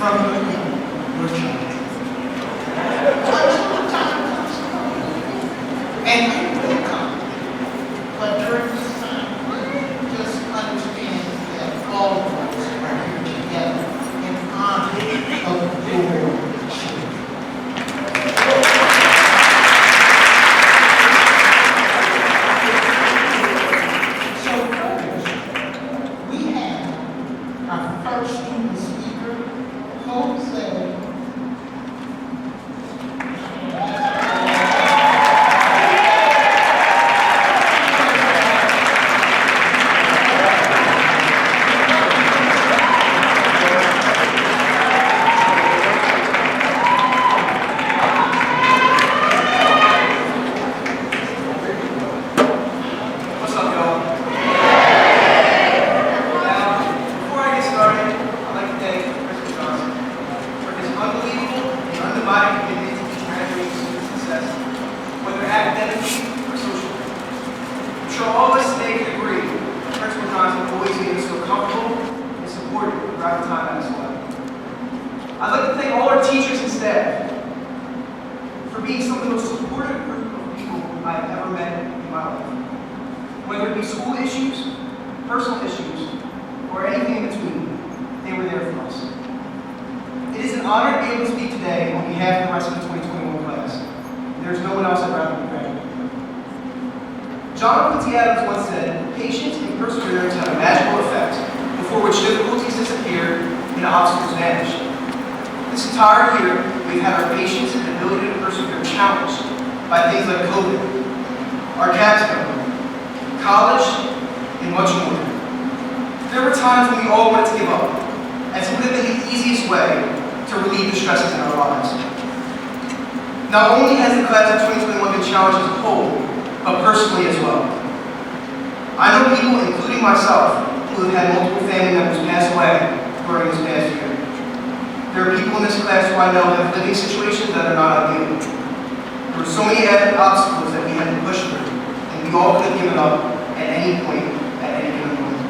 from your child. And it will come. But during this time, just understand that all of us are here together in honor of your children. So first, we have our first student speaker, Jose. I'd like to thank all our teachers and staff for being some of the most supportive group of people I've ever met in my life. Whether it be school issues, personal issues, or anything in between, they were there for us. It is an honor to be able to speak today on behalf of the rest of the 2021 class. There's no one else I'd rather be grateful. John Quincy Adams once said, "Patience and perseverance have a magical effect, before which difficulties disappear and obstacles vanish." This entire year, we've had our patience and ability to persevere challenged by things like COVID, our capstone, college, and much more. There were times when we all wanted to give up, as it would have been the easiest way to relieve the stresses in our lives. Not only has the class of 2021 been challenged as a whole, but personally as well. I know people, including myself, who have had multiple family members pass away during this past year. There are people in this class who I know have living situations that are not ideal. There were so many added obstacles that we had to push through, and we all could have given up at any point, at any given moment.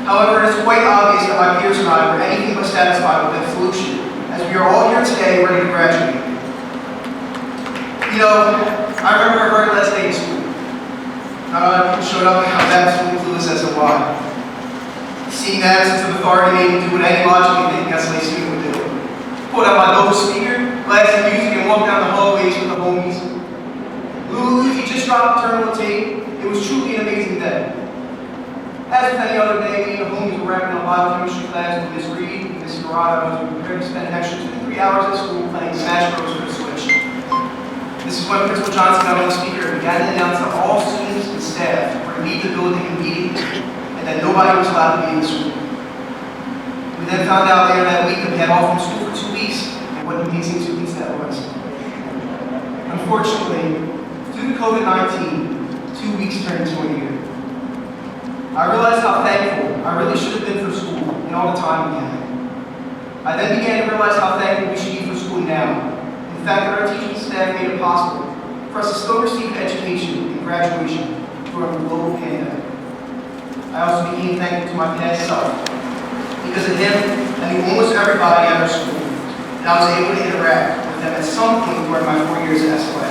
However, it is quite obvious that my peers and I were anything but satisfied with that solution, as we are all here today ready to graduate. You know, I remember our very last day in school. Not a lot of people showed up, and I was absolutely clueless as to why. Seeing that sense of authority made me do what any logically thinking SLA student would do. Pulled out my local speaker, blasted music, and walked down the hallways with the homies. Lou Uzi just dropped the terminal tape. It was truly an amazing day. As with any other day, me and the homies were wrapping up biochemistry class with Miss Reed and Miss Dorado, as we prepared to spend an extra 2 to 3 hours at school playing Smash Bros. For the Switch. This is when Principal Johnson got on the speaker and began to announce that all students and staff were to leave the building immediately, and that nobody was allowed to be in the school. We then found out later that week that we had off from school for 2 weeks, and what an amazing 2 weeks that was. Unfortunately, due to COVID-19, 2 weeks turned into a year. I realized how thankful I really should have been for school and all the time we had. I then began to realize how thankful we should be for school now. In fact, that our teaching staff made it possible for us to still receive education and graduation during the global pandemic. I also became thankful to my past self. Because of him, I knew almost everybody at our school, and I was able to interact with them at some point during my 4 years at SLA.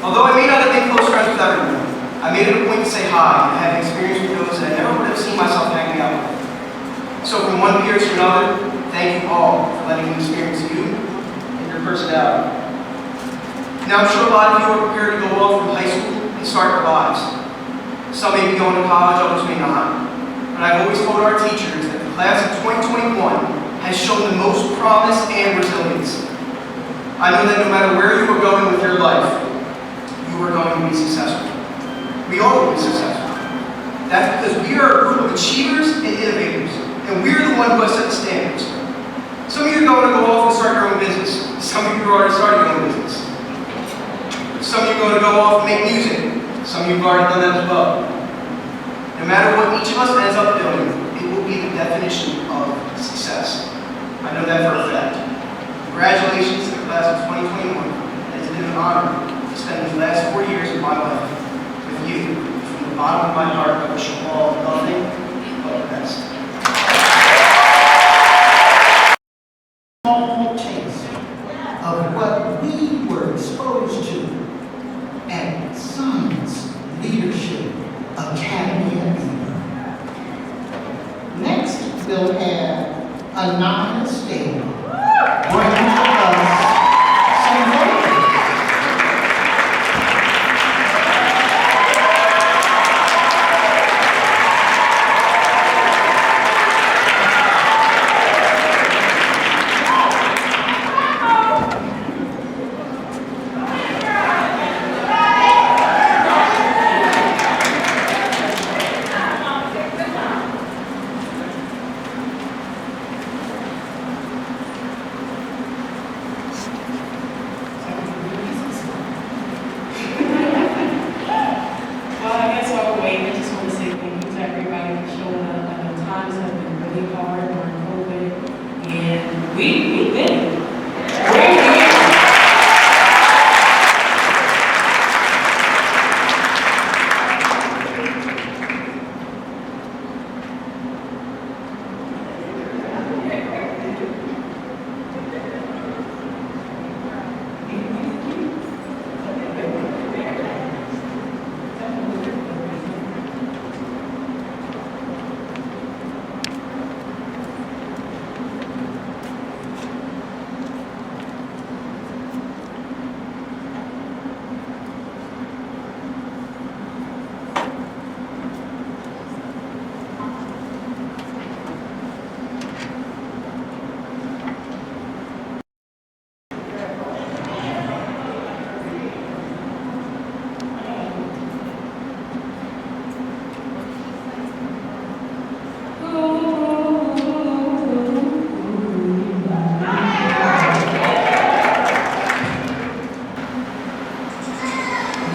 Although I may not have been close friends with everyone, I made it a point to say hi and have an experience with those that I never would have seen myself hanging out with. So from one peer to another, thank you all for letting me experience you and your personality. Now I'm sure a lot of you are prepared to go off from high school and start their lives. Some may be going to college, others may not. But I've always told our teachers that the class of 2021 has shown the most promise and resilience. I know that no matter where you are going with your life, you are going to be successful. We all will be successful. That's because we are a group of achievers and innovators, and we're the one who has set the standards. Some of you are going to go off and start your own business. Some of you are already starting your own business. Some of you are going to go off and make music. Some of you have already done that as well. No matter what each of us ends up doing, it will be the definition of success. I know that for a fact. Congratulations to the class of 2021. It has been an honor to spend these last 4 years of my life with you. From the bottom of my heart, I wish you all nothing but the best. small taste of what we were exposed to at Science Leadership Academy at Beeber. Next, we'll have Anonymous Day, bringing us some vocals.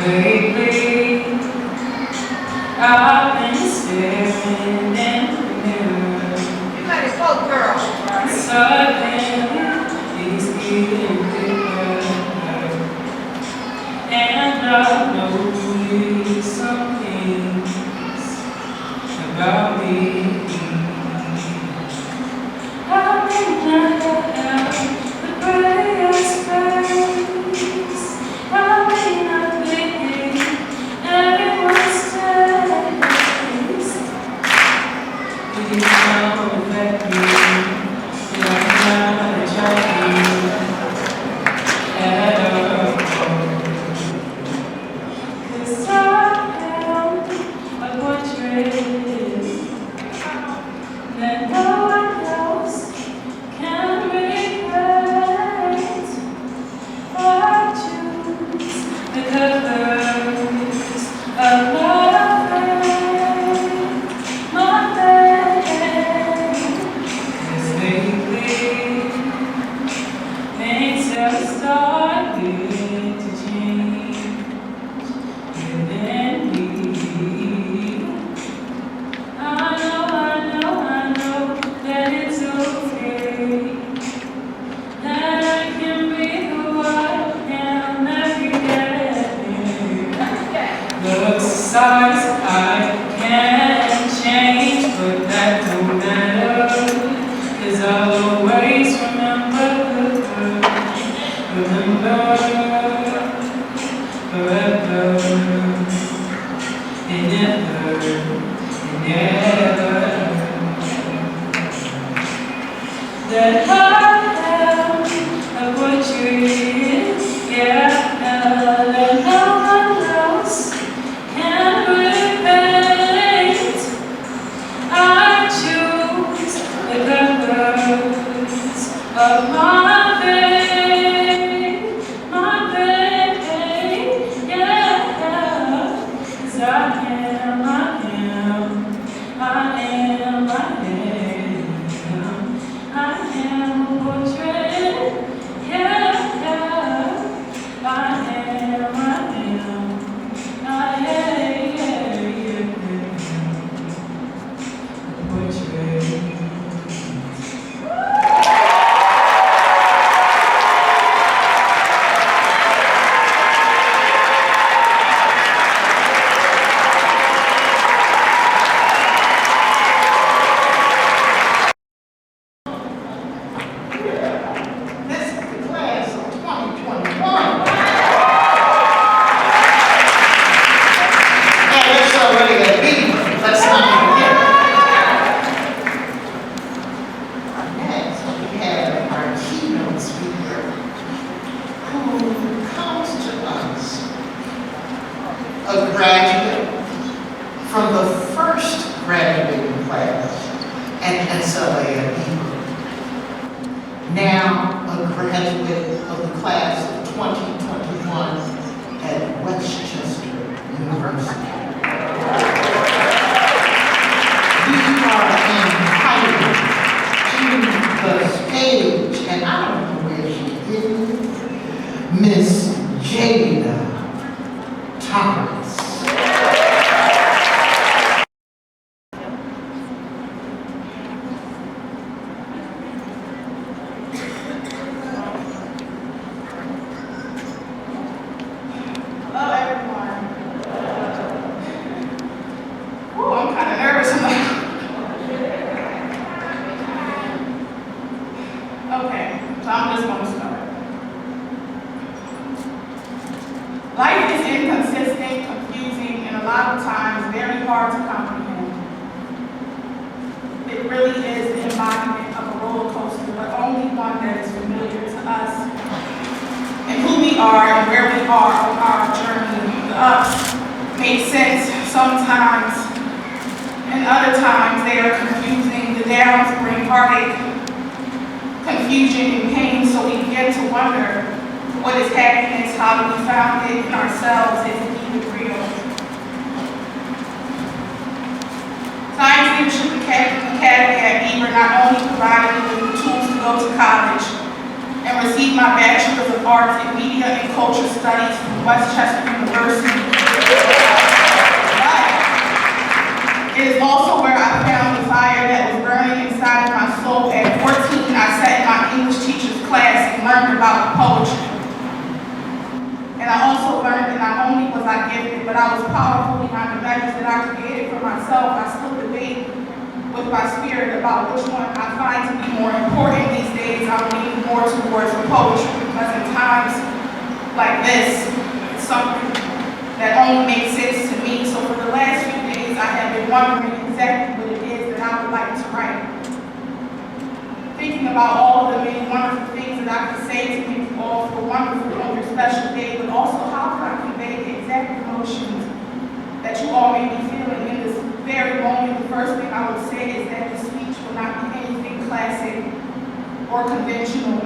Lately, I've been staring in the mirror. You let it go, girl. Suddenly, he's getting bigger. And I noticed some things about me. I may not have the prettiest face. I may not be anyone's taste. You know that you're not attractive at all. 'Cause I am a portrait that no one else can replace. I choose the colors of my face, my face. 'Cause lately, things have started to change within me. I know that it's okay, that I can be who I am every day. Looks size I can change, but that don't matter, 'cause I'll always remember forever and ever, that I am a portrait, yeah, that no one else can replace. I choose the colors of my face, yeah, 'cause I am, I am a portrait, yeah, I am, a portrait. graduate from the first graduating class at SLA at Beeber. Now a graduate of the class of 2021 at Westchester University. We are entitled to the stage, and I don't know where she is, Miss Kayla Haynes. Hello, everyone. Ooh, I'm kind of nervous. Okay, so I'm just going to start. Life is inconsistent, confusing, and a lot of times very hard to comprehend. It really is the embodiment of a roller coaster, but only one that is familiar to us and who we are and where we are on our journey. The ups make sense sometimes, and other times they are confusing. The downs bring heartache, confusion, and pain, so we begin to wonder, what is happiness? How do we found it in ourselves? Is it even real? Science Leadership Academy at Beeber not only provided me with the tools to go to college and receive my Bachelor's of Arts in Media and Culture Studies from Westchester University, but it is also where I found the fire that was burning inside of my soul. At 14, I sat in my English teacher's class and learned about poetry. And I also learned that not only was I gifted, but I was powerful behind the measures that I created for myself. I still debate with my spirit about which one I find to be more important these days. I'm leaning more towards the poetry because in times like this, it's something that only makes sense to me. So for the last few days, I have been wondering exactly what it is that I would like to write. Thinking about all of the many wonderful things that I could say to make you all feel wonderful on your special day, but also how can I convey the exact emotions that you all may be feeling in this very moment. The first thing I would say is that this speech will not be anything classic or conventional.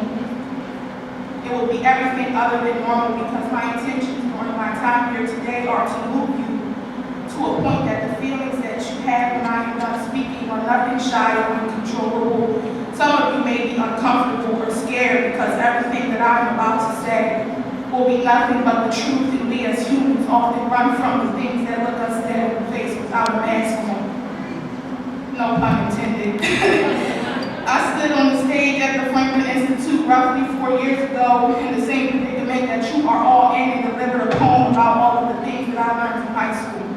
It will be everything other than normal because my intentions during my time here today are to move you to a point that the feelings that you have when I am done speaking are nothing shy or uncontrollable. Some of you may be uncomfortable or scared because everything that I'm about to say will be nothing but the truth, and we as humans often run from the things that look us dead in the face without a mask on. No pun intended. I stood on the stage at the Franklin Institute roughly 4 years ago in the same predicament that you are all in and delivered a poem about all of the things that I learned from high school.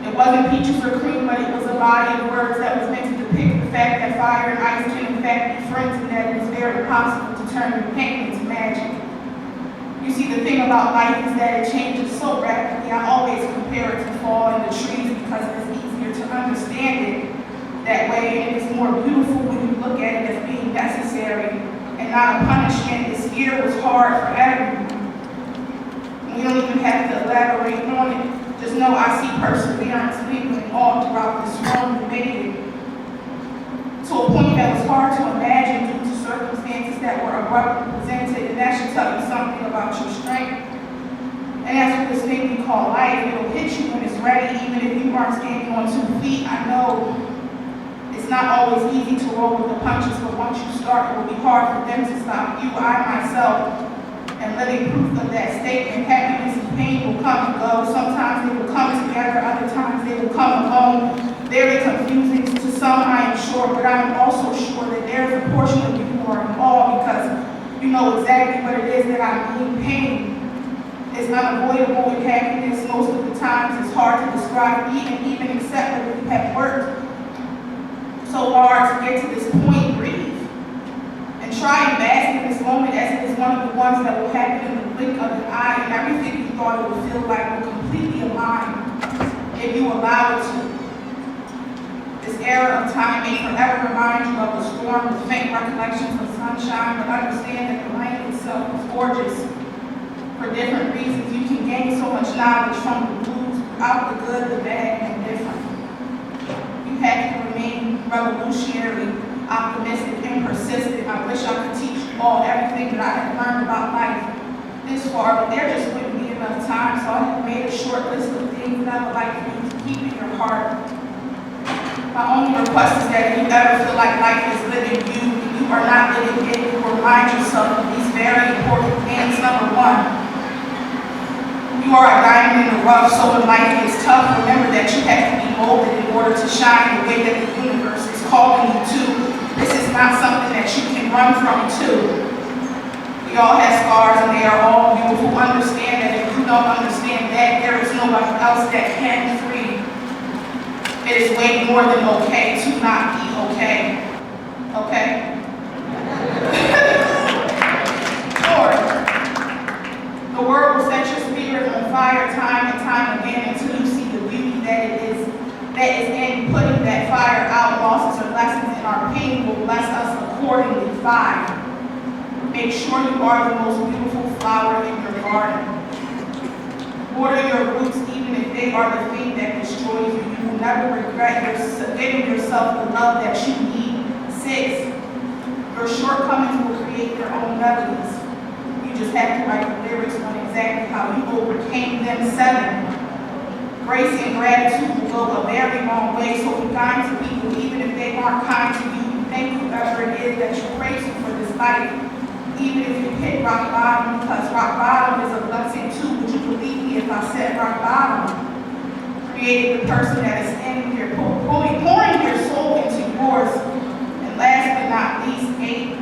It wasn't peaches or cream, but it was a body of words that was meant to depict the fact that fire and ice can in fact be friends and that it is very possible to turn your pain into magic. You see, the thing about life is that it changes so rapidly. I always compare it to fall in the trees because it is easier to understand it that way, and it is more beautiful when you look at it as being necessary and not a punishment. This year was hard for everyone. We don't even have to elaborate on it. Just know I see perseverance lingering all throughout this room. We made it to a point that was hard to imagine due to circumstances that were abruptly presented, and that should tell you something about your strength. And as for this thing we call life, it'll hit you when it's ready, even if you aren't standing on 2 feet. I know it's not always easy to roll with the punches, but once you start, it will be hard for them to stop you. I myself am living proof of that statement. Happiness and pain will come and go. Sometimes they will come together, other times they will come alone. Very confusing to some, I am sure, but I am also sure that there is a portion of you who are involved because you know exactly what it is that I mean. Pain is unavoidable in happiness. Most of the times it's hard to describe, even except that we have worked so hard to get to this point. Breathe and try and bask in this moment as it is one of the ones that will happen in the blink of an eye, and everything you thought it would feel like will completely align if you allow it to. This era of time may forever remind you of a storm with faint recollections of sunshine, but understand that the rain itself is gorgeous for different reasons. You can can gain so much knowledge from the blues, out the good, the bad, and the different. You have to remain revolutionary, optimistic, and persistent. I wish I could teach you all everything that I have learned about life this far, but there just wouldn't be enough time, so I have made a short list of things that I would like for you to keep in your heart. My only request is that if you ever feel like life is living you, and you are not living it, you remind yourself of these very important things. Number one, you are a diamond in the rough, so when life gets tough, remember that you have to be molded in order to shine the way that the universe is calling you to. This is not something that you can run from to. We all have scars and they are all beautiful. Understand that if you don't understand that, there is nobody else that can be free. It is way more than okay to not be okay. Okay? Lord, the world will set your spirit on fire time and time again until you see the beauty that is in putting that fire out. Losses or lessons in our pain will bless us accordingly. 5, make sure you are the most beautiful flower in your garden. Water your roots even if they are the thing that destroys you. You will never regret giving yourself the love that you need. 6, your shortcomings will create their own melodies. You just have to write the lyrics on exactly how you overcame them. 7, grace and gratitude will go a very long way, so be kind to people even if they aren't kind to you. Thank whoever it is that you're grateful for this life, even if you hit rock bottom, because rock bottom is a blessing too. Would you believe me if I said rock bottom created the person that is standing here, pouring your soul into yours? And last but not least, 8,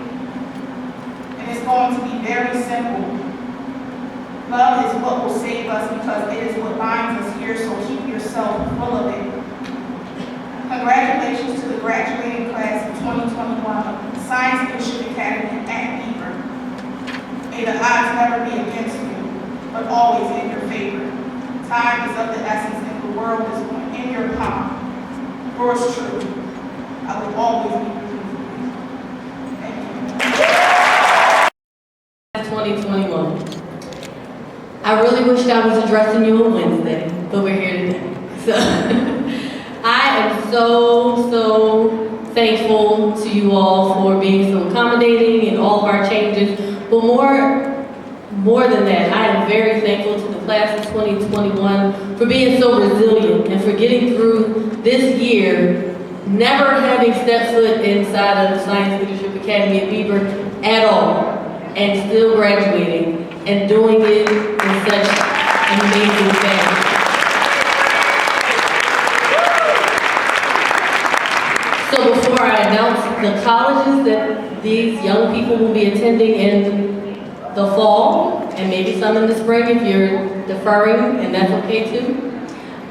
and it's going to be very simple. Love is what will save us because it is what binds us here, so keep yourself full of it. Congratulations to the graduating class of 2021 of the Science Leadership Academy at Beeber. May the odds never be against you, but always in your favor. Time is of the essence and the world is in your palm. Yours truly. I will always be rooting for you. Thank you. 2021. I really wished I was addressing you on Wednesday, but we're here today. So I am so thankful to you all for being so accommodating in all of our changes. But more than that, I am very thankful to the class of 2021 for being so resilient and for getting through this year, never having stepped foot inside of the Science Leadership Academy at Beeber at all, and still graduating and doing it in such an amazing fashion. So before I announce the colleges that these young people will be attending in the fall, and maybe some in the spring if you're deferring, and that's okay too,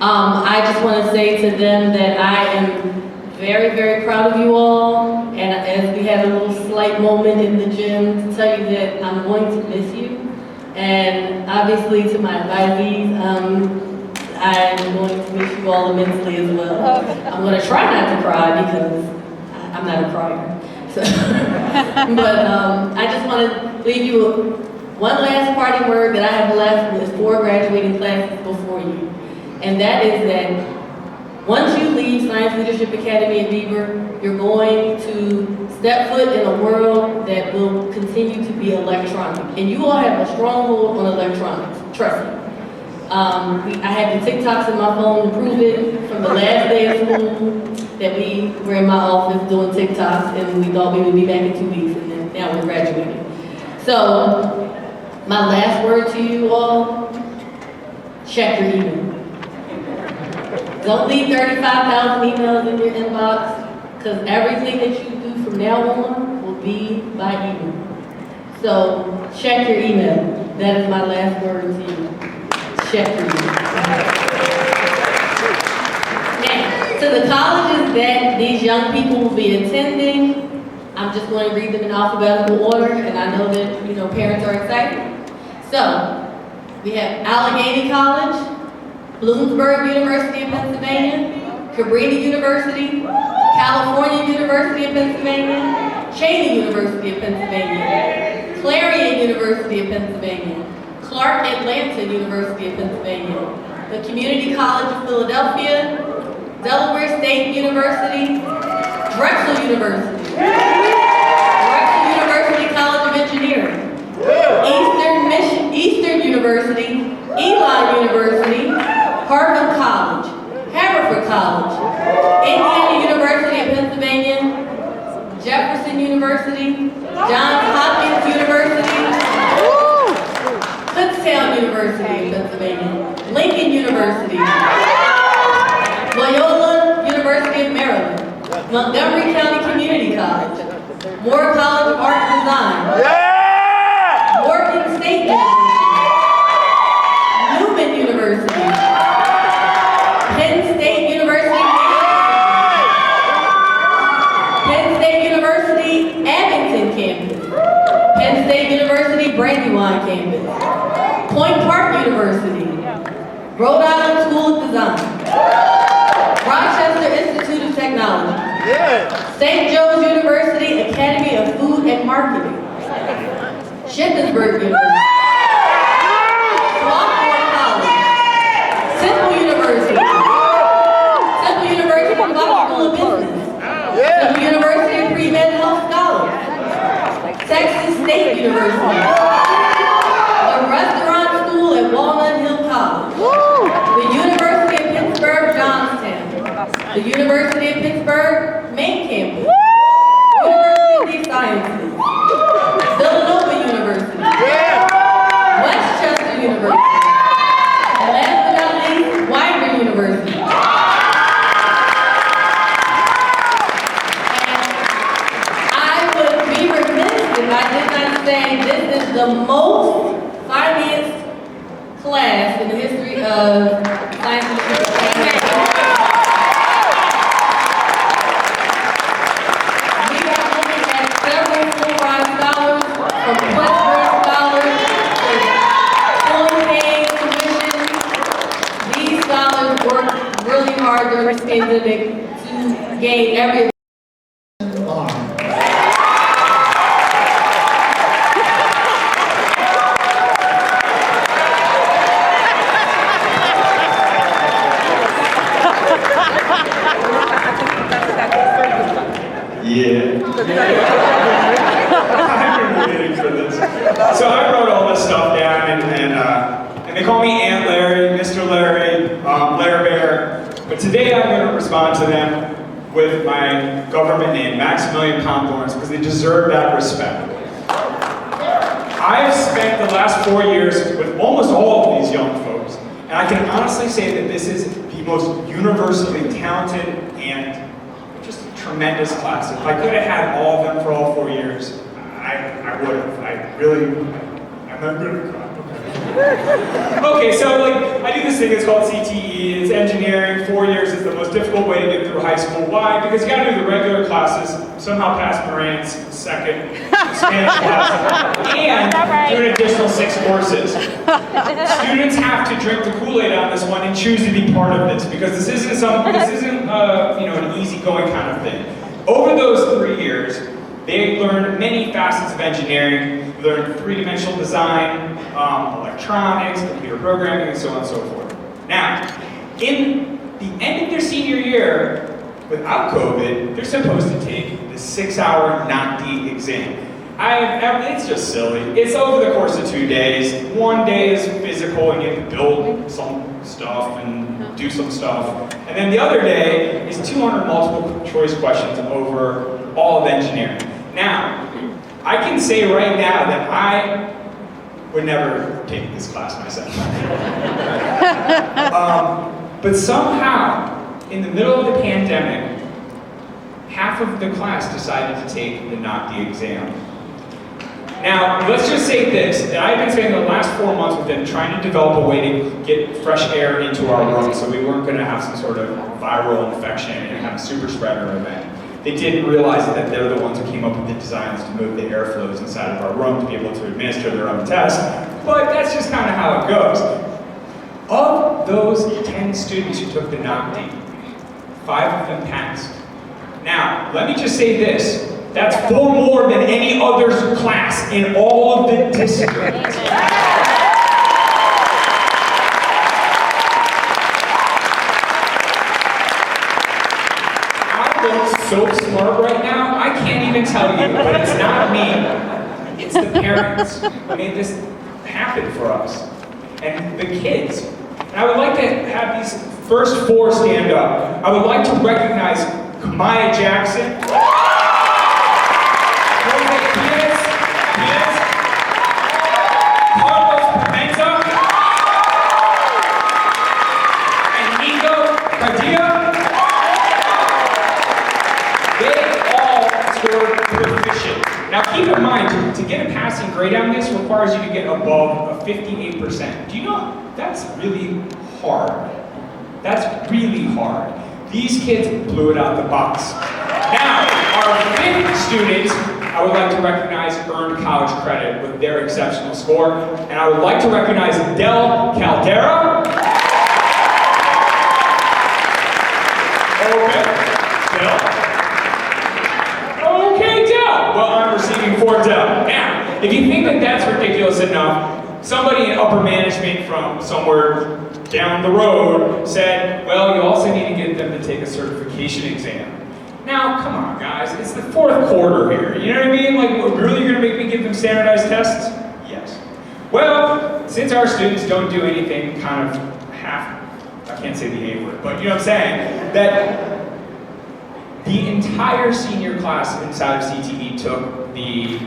I just want to say to them that I am very proud of you all, and as we had a little slight moment in the gym to tell you that I'm going to miss you, and obviously to my advisees, I'm going to miss you all immensely as well. I'm going to try not to cry because I'm not a crier. So, but I just want to leave you one last parting word that I have left with 4 graduating classes before you, and that is that once you leave Science Leadership Academy at Beeber, you're going to step foot in a world that will continue to be electronic. And you all have a stronghold on electronics, trust me. I had the TikToks in my phone to prove it from the last day of school that we were in my office doing TikToks, and we thought we would be back in 2 weeks, and then now we're graduating. So, my last word to you all, check your email. Don't leave 35,000 emails in your inbox, because everything that you do from now on will be by email. So check your email. That is my last word to you. Check your email. Now, to the colleges that these young people will be attending, I'm just going to read them in alphabetical order, and I know that parents are excited. So we have Allegheny College, Bloomsburg University of Pennsylvania, Cabrini University, California University of Pennsylvania, Cheney University of Pennsylvania, Clarion University of Pennsylvania, Clark Atlanta University of Pennsylvania, the Community College of Philadelphia, Delaware State University, Drexel University, Drexel University College of Engineering, Eastern University, Elon University, Harvard College, Haverford College, Indiana University of Pennsylvania, Jefferson University, Johns Hopkins University, Kutztown University of Pennsylvania, Lincoln University, Loyola University of Maryland, Montgomery County Community College, Moore College of Art and Design, Morgan State University, Newman University, Penn State University, Penn State University, Abington campus, Penn State University, Brandywine campus, Point Park University, Rhode Island School of Design, Rochester Institute of Technology, St. Joe's University Academy of Food and Marketing, Shippensburg University, Swarthmore College, Temple University, Temple University Clark School of Business, Temple University Pre-Med Health Scholars, Texas State University, the Restaurant School at Walnut Hill College, the University of Pittsburgh Johnstown, the University of Pittsburgh Main Campus, University of Sciences, Villanova University, Westchester University, and last but not least, Widener University. And I would be remiss if I did not say this is the most financed class in the history of science and technology. We are looking at several full-ride scholars, from Westbrook scholars to fully paid tuition. These scholars worked really hard during this pandemic to gain every I've been waiting for this. So I wrote all this stuff down, and they call me Aunt Larry, Mr. Larry, Larry Bear. But today I'm going to respond to them with my government name, Maximilian Pomthorns, because they deserve that respect. I have spent the last 4 years with almost all of these young folks, and I can honestly say that this is the most universally talented and just tremendous class. If I could have had all of them for all 4 years, I would have. I'm not good at crap. Okay, so I do this thing, it's called CTE, it's engineering. 4 years is the most difficult way to get through high school. Why? Because you gotta do the regular classes, somehow pass Moran's second Spanish class, and do an additional 6 courses. Students have to drink the Kool-Aid on this one and choose to be part of this, because this isn't an easygoing kind of thing. Over those 3 years, they learned many facets of engineering. They learned three-dimensional design, electronics, computer programming, and so on and so forth. Now, in the end of their senior year, without COVID, they're supposed to take the 6-hour NOT-D exam. It's just silly. It's over the course of 2 days. 1 day is physical and you have to build some stuff and do some stuff. And then the other day is 200 multiple choice questions over all of engineering. Now, I can say right now that I would never take this class myself. But somehow, in the middle of the pandemic, half of the class decided to take the NOT-D exam. Now, let's just say this, that I've been spending the last 4 months with them trying to develop a way to get fresh air into our room so we weren't going to have some sort of viral infection and have a super spreader event. They didn't realize that they're the ones who came up with the designs to move the airflows inside of our room to be able to administer their own tests, but that's just kind of how it goes. Of those 10 students who took the NOT-D, 5 of them passed. Now, let me just say this. That's 4 more than any other class in all of the district. tell you, but it's not me. It's the parents who made this happen for us. And the kids. And I would like to have these first four stand up. I would like to recognize Kamaya Jackson. Carlos Pimenta. And Nico Padilla. They all scored proficient. Now keep in mind, to get a passing grade on this requires you to get above a 58%. Do you know that's really hard? That's really hard. These kids blew it out the box. Now, our fifth student, I would like to recognize earned college credit with their exceptional score. And I would like to recognize Del Caldera. Okay, Del. Okay, Del. Well, I'm receiving 4 Del. Now, if you think that that's ridiculous enough, somebody in upper management from somewhere down the road said, well, you also need to get them to take a certification exam. Now, come on, guys, it's the 4th quarter here. You know what I mean? Like, really, you're gonna make me give them standardized tests? Yes. Well, since our students don't do anything kind of I can't say the A word, but you know what I'm saying, that the entire senior class inside of CTE took the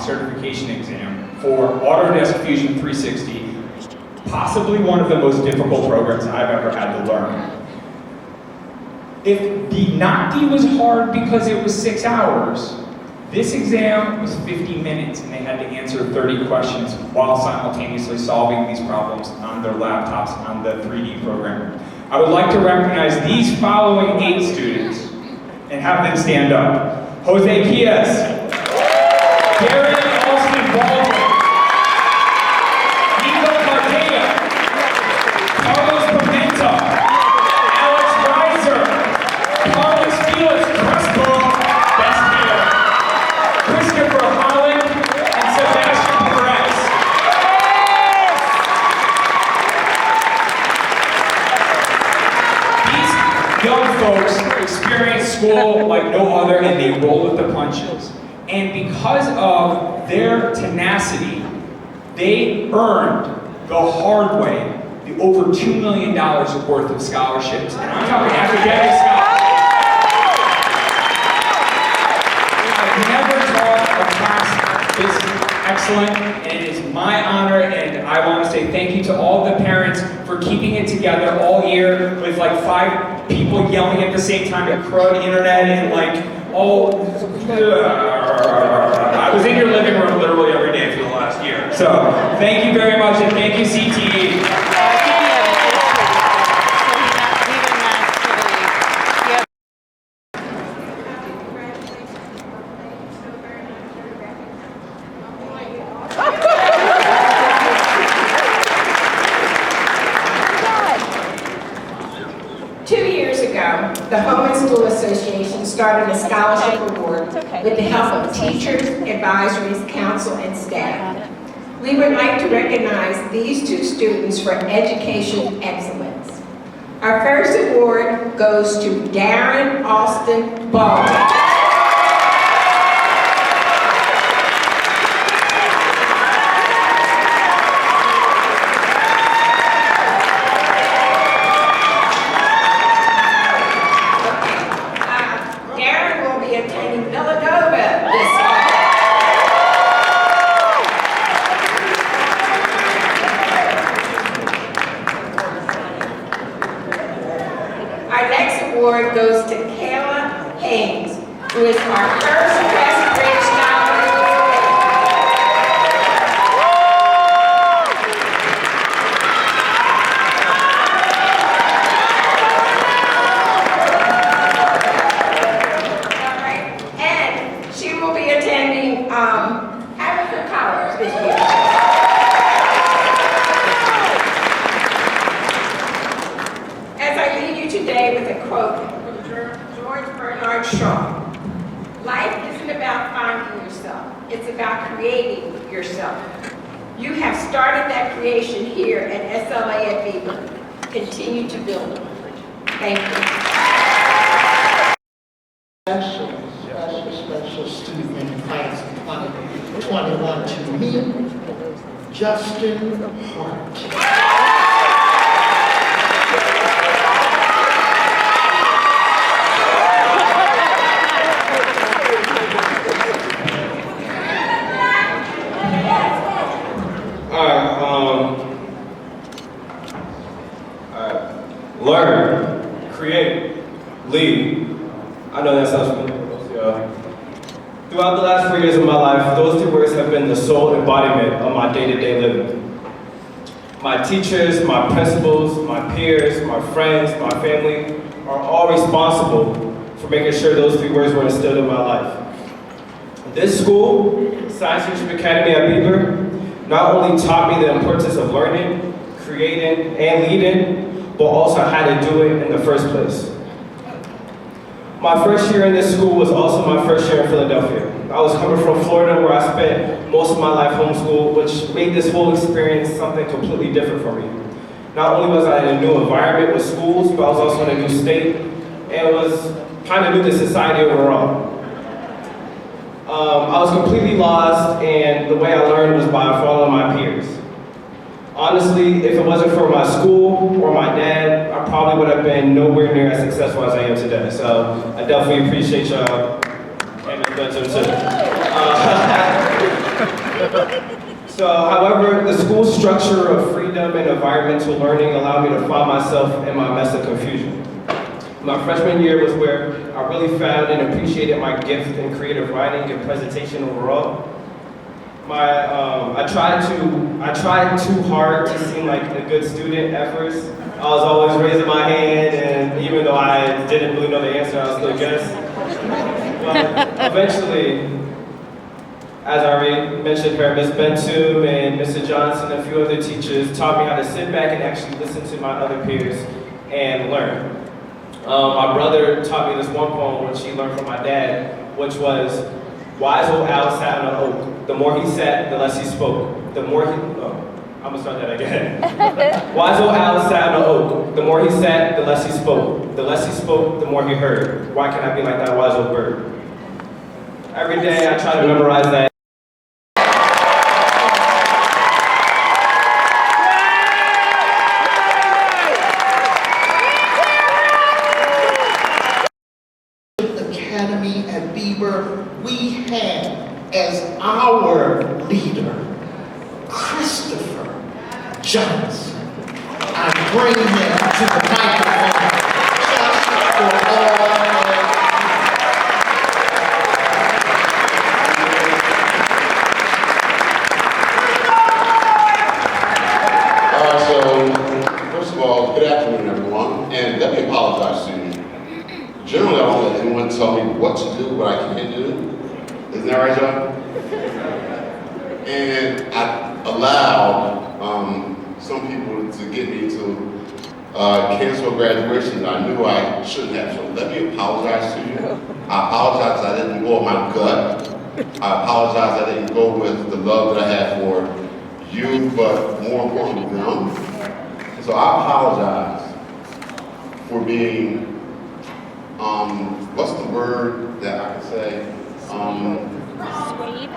certification exam for Autodesk Fusion 360, possibly one of the most difficult programs I've ever had to learn. If the NOCTI was hard because it was 6 hours, this exam was 50 minutes and they had to answer 30 questions while simultaneously solving these problems on their laptops on the 3D programmer. I would like to recognize these following 8 students and have them stand up. Jose Piaz, Gary Austin Baldwin, Nico Cartella, Carlos Pimenta, Alex Reiser, Carlos Felix Crespo, best hair, Christopher Holland, and Sebastian Perez. These young folks experience school like no other and they roll with the punches. And because of their tenacity, they earned the hard way the over $2 million worth of scholarships. And I'm talking academic scholarships. I've never taught a class this excellent, and it is my honor, and I want to say thank you to all the parents for keeping it together all year with like 5 people yelling at the same time at crud internet and like, oh, I was in your living room literally every day for the last year. So thank you very much, and thank you CTE. 2 years ago, the Home and School Association started a scholarship award with the help of teachers, advisories, council, and staff. We would like to recognize these 2 students for education excellence. Our first award goes to Darren Austin Baldwin. Award goes to Kayla Haynes, who is our first best grade scholar. All right, and she will be attending Harvard College this year. As I leave you today with a quote from George Bernard Shaw. Life isn't about finding yourself, it's about creating yourself. You have started that creation here at SLA at Beeber. Continue to build it. Thank you. Special special student in class of 2021 to me, Justin Hart. Learn, create, lead. I know that sounds familiar. Throughout the last 4 years of my life, those 3 words have been the sole embodiment of my day-to-day living. My teachers, my principals, my peers, my friends, my family are all responsible for making sure those 3 words were instilled in my life. This school, Science Leadership Academy at Beeber, not only taught me the importance of learning, creating, and leading, but also how to do it in the first place. My first year in this school was also my first year in Philadelphia. I was coming from Florida where I spent most of my life homeschooled, which made this whole experience something completely different for me. Not only was I in a new environment with schools, but I was also in a new state, and it was kind of new to society overall. I was completely lost, and the way I learned was by following my peers. Honestly, if it wasn't for my school or my dad, I probably would have been nowhere near as successful as I am today. So I definitely appreciate y'all and Benton too. However, the school structure of freedom and environmental learning allowed me to find myself in my mess of confusion. My freshman year was where I really found and appreciated my gift in creative writing and presentation overall. I tried too hard to seem like a good student at first. I was always raising my hand, and even though I didn't really know the answer, I was still guess. But eventually, as I already mentioned her, Ms. Bentum and Mr. Johnson and a few other teachers taught me how to sit back and actually listen to my other peers and learn. My brother taught me this one poem which he learned from my dad, which was, "Wise old owl sat on an oak. The more he sat, the less he spoke. I'm gonna start that again. Wise old owl sat on an oak. The more he sat, the less he spoke. The less he spoke, the more he heard. Why can't I be like that wise old bird?" Every day I try to memorize that. Academy at Beeber, we had as our leader, Christopher Johnson. I bring him to the microphone just for all. So, first of all, good afternoon, everyone, and let me apologize to you. Generally, I don't let anyone tell me what to do, what I can't do. Isn't that right, John? And I allowed some people to get me to cancel graduation that I knew I shouldn't have. So let me apologize to you. I apologize I didn't go with my gut. I apologize I didn't go with the love that I had for you, but more importantly, them. So I apologize for being, what's the word that I can say? Sweet.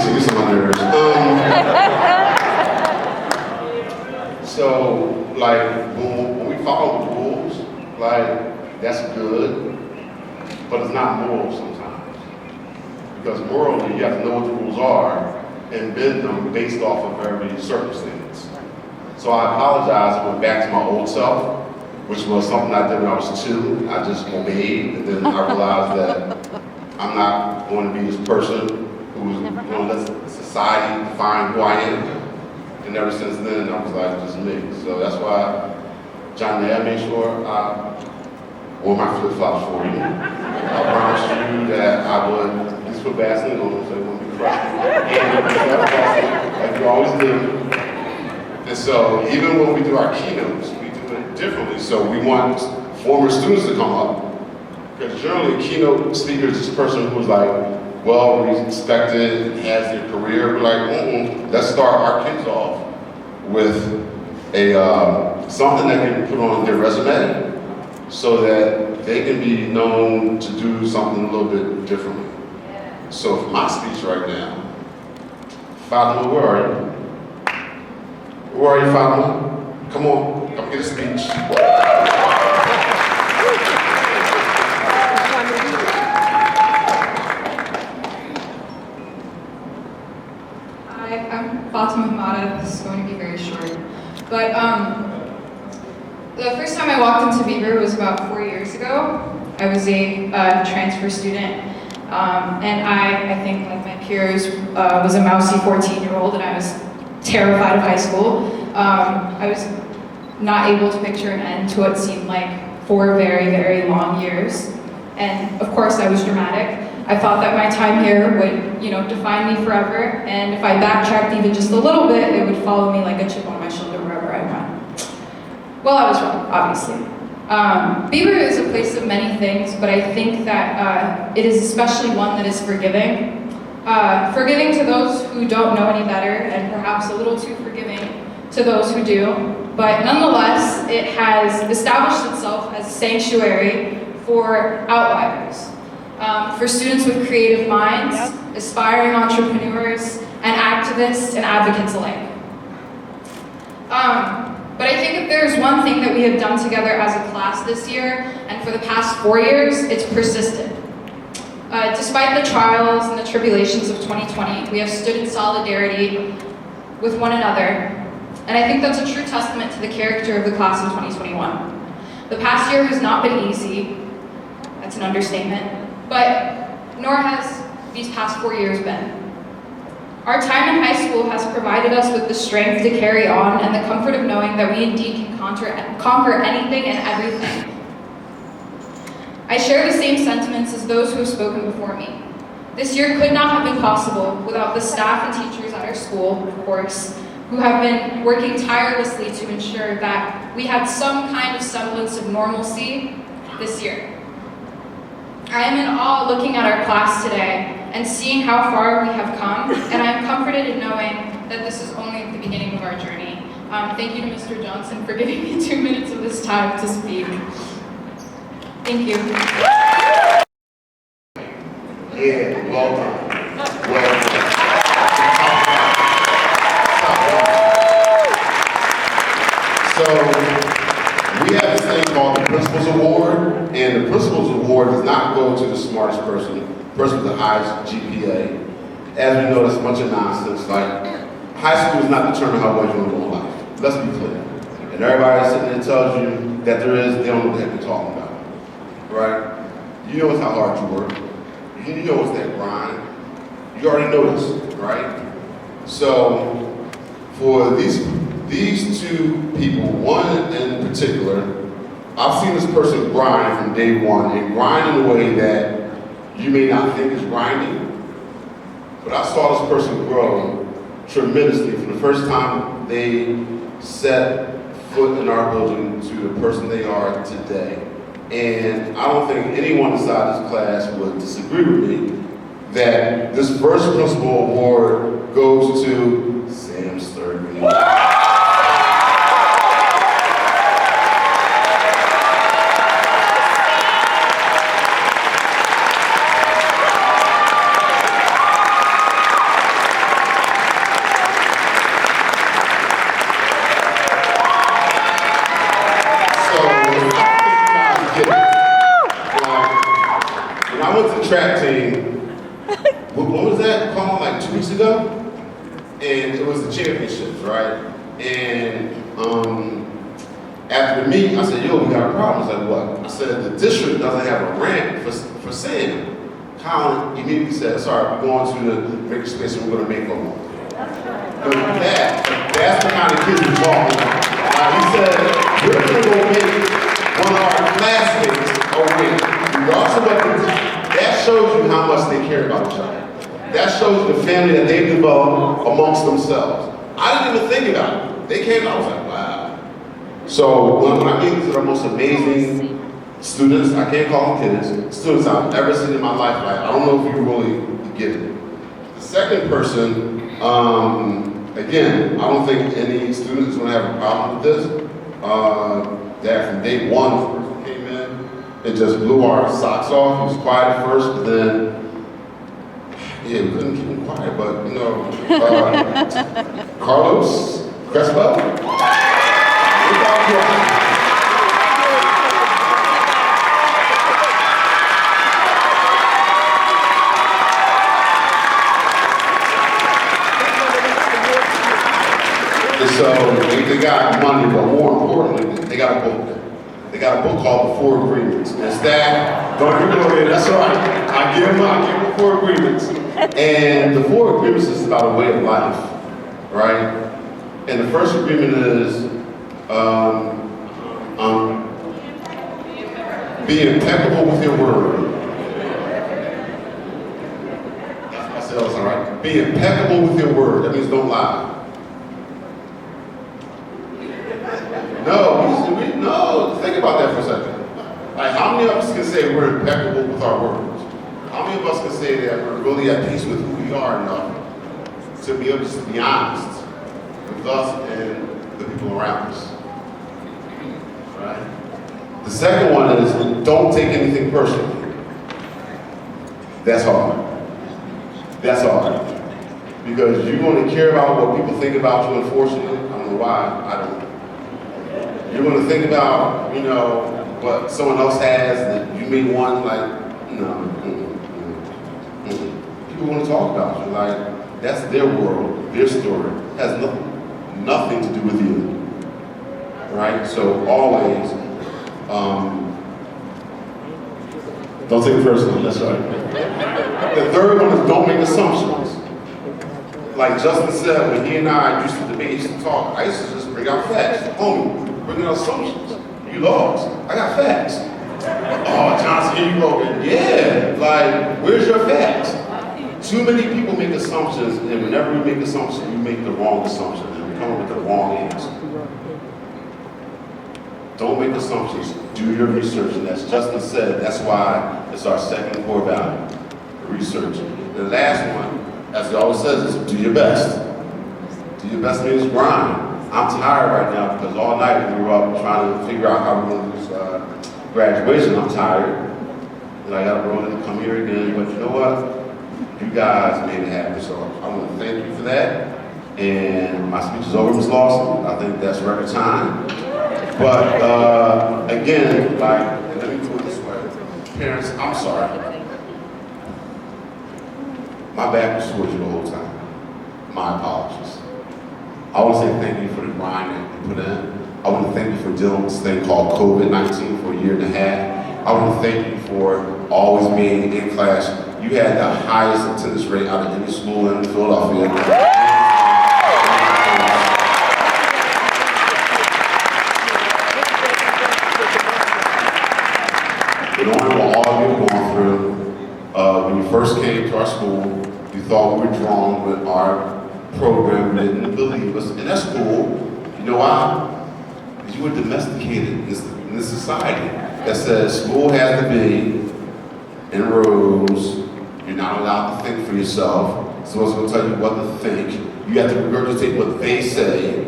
See some others. So, like, when we follow the rules, like, that's good, but it's not moral sometimes. Because morally, you have to know what the rules are and bend them based off of every circumstance. So I apologize, I went back to my old self, which was something I did when I was 2. I just obeyed, and then I realized that I'm not going to be this person who's going to let society define who I am. And ever since then, I was like, just me. So that's why, Johnny, I made sure I wore my flip-flops for you. I promised you that I would at least put Vaseline on them so it wouldn't be crushed. And like you always do. And so even when we do our keynotes, we do it differently. So we want former students to come up. Because generally, a keynote speaker is this person who's like, well respected, has their career. We're like, let's start our kids off with a something that can put on their resume so that they can be known to do something a little bit differently. So for my speech right now, Fatima, where are you? Where are you, Fatima? Come on, come get a speech. Hi, I'm Fatima Hamada. This is going to be very short. But the first time I walked into Beeber was about 4 years ago. I was a transfer student, and I think like my peers, was a mousy 14-year-old, and I was terrified of high school. I was not able to picture an end to what seemed like 4 very, very long years. And of course, I was dramatic. I thought that my time here would, define me forever, and if I backtracked even just a little bit, it would follow me like a chip on my shoulder wherever I went. Well, I was wrong, obviously. Beeber is a place of many things, but I think that it is especially one that is forgiving. Forgiving to those who don't know any better, and perhaps a little too forgiving to those who do. But nonetheless, it has established itself as a sanctuary for outliers. For students with creative minds, aspiring entrepreneurs, and activists and advocates alike. But I think if there's one thing that we have done together as a class this year, and for the past 4 years, it's persisted. Despite the trials and the tribulations of 2020, we have stood in solidarity with one another, and I think that's a true testament to the character of the class in 2021. The past year has not been easy, that's an understatement, but nor has these past 4 years been. Our time in high school has provided us with the strength to carry on and the comfort of knowing that we indeed can conquer anything and everything. I share the same sentiments as those who have spoken before me. This year could not have been possible without the staff and teachers at our school, of course, who have been working tirelessly to ensure that we had some kind of semblance of normalcy this year. I am in awe looking at our class today and seeing how far we have come, and I am comforted in knowing that this is only the beginning of our journey. Thank you to Mr. Johnson for giving me 2 minutes of this time to speak. Thank you. Yeah, well done. Well done. So, we have this thing called the Principal's Award, and the Principal's Award does not go to the smartest person with the highest GPA. As we know, that's a bunch of nonsense. Like, high school does not determine how well you're going to do in life. Let's be clear. And everybody sitting there tells you that they don't know what the heck they're talking about. Right? You know it's how hard you work. You know it's that grind. You already know this, right? So, for these two people, one in particular, I've seen this person grind from day one, and grind in a way that you may not think is grinding, but I saw this person grow tremendously from the first time they set foot in our building to the person they are today. And I don't think anyone inside this class would disagree with me that this first Principal Award goes to Sam Sturgeon. Track team, when was that? Called like 2 weeks ago? And it was the championships, right? And after the meet, I said, yo, we got a problem. He's like, what? I said, the district doesn't have a ramp for Sam. Colin immediately said, sorry, we're going to the makerspace and we're going to make one. That's the kind of kids we're talking about. He said, we're going to go make one of our classmates a win. Regardless of what that shows you how much they care about each other. That shows you the family that they've developed amongst themselves. I didn't even think about it. They came out, I was like, wow. So when I meet these are the most amazing students, I can't call them kids, students I've ever seen in my life. Like, I don't know if you really get it. The second person, again, I don't think any student is going to have a problem with this. That from day one, this person came in, it just blew our socks off. He was quiet at first, but then, yeah, we couldn't keep him quiet, but you know, Carlos Crespo. And so they got money, but more importantly, they got a book. They got a book called The Four Agreements. And staff, don't you go there, that's all right. I give them 4 agreements. And the 4 agreements is about a way of life, right? And the first agreement is be impeccable with your word. I said that's all right. Be impeccable with your word. That means don't lie. No, think about that for a second. Like, how many of us can say we're impeccable with our words? How many of us can say that we're really at peace with who we are enough to be able to be honest with us and the people around us? Right? The second one is don't take anything personally. That's hard. That's hard. Because you're going to care about what people think about you, unfortunately. I don't know why, I don't. You're going to think about, you know, what someone else has that you may want, like, no. People want to talk about you, like, that's their world, their story. It has nothing to do with you, right? So always, don't take it personally, that's right. The third one is don't make assumptions. Like Justin said, when he and I used to debate, used to talk, I used to just bring out facts. Homie, bringing out assumptions. You lost. I got facts. Oh, Johnson, here you go. Yeah, like, where's your facts? Too many people make assumptions, and whenever you make assumptions, you make the wrong assumption, and you come up with the wrong answer. Don't make assumptions. Do your research, and as Justin said, that's why it's our second core value, research. The last one, as he always says, is do your best. Do your best means grind. I'm tired right now because all night we were up trying to figure out how we're going to do this graduation. I'm tired. And I got to roll in and come here again. But you know what? You guys made it happen. So I want to thank you for that. And my speech is over, Ms. Lawson. I think that's record time. But again, like, and let me do it this way. Parents, I'm sorry. My back was towards you the whole time. My apologies. I want to say thank you for the grind that you put in. I want to thank you for dealing with this thing called COVID-19 for a year and a half. I want to thank you for always being in class. You had the highest attendance rate out of any school in Philadelphia. In order for all you've gone through, when you first came to our school, you thought we were drawn with our program, didn't believe us, and that's cool. You know why? Because you were domesticated in this society that says school has to be in rows, you're not allowed to think for yourself, someone's going to tell you what to think, you have to regurgitate what they say,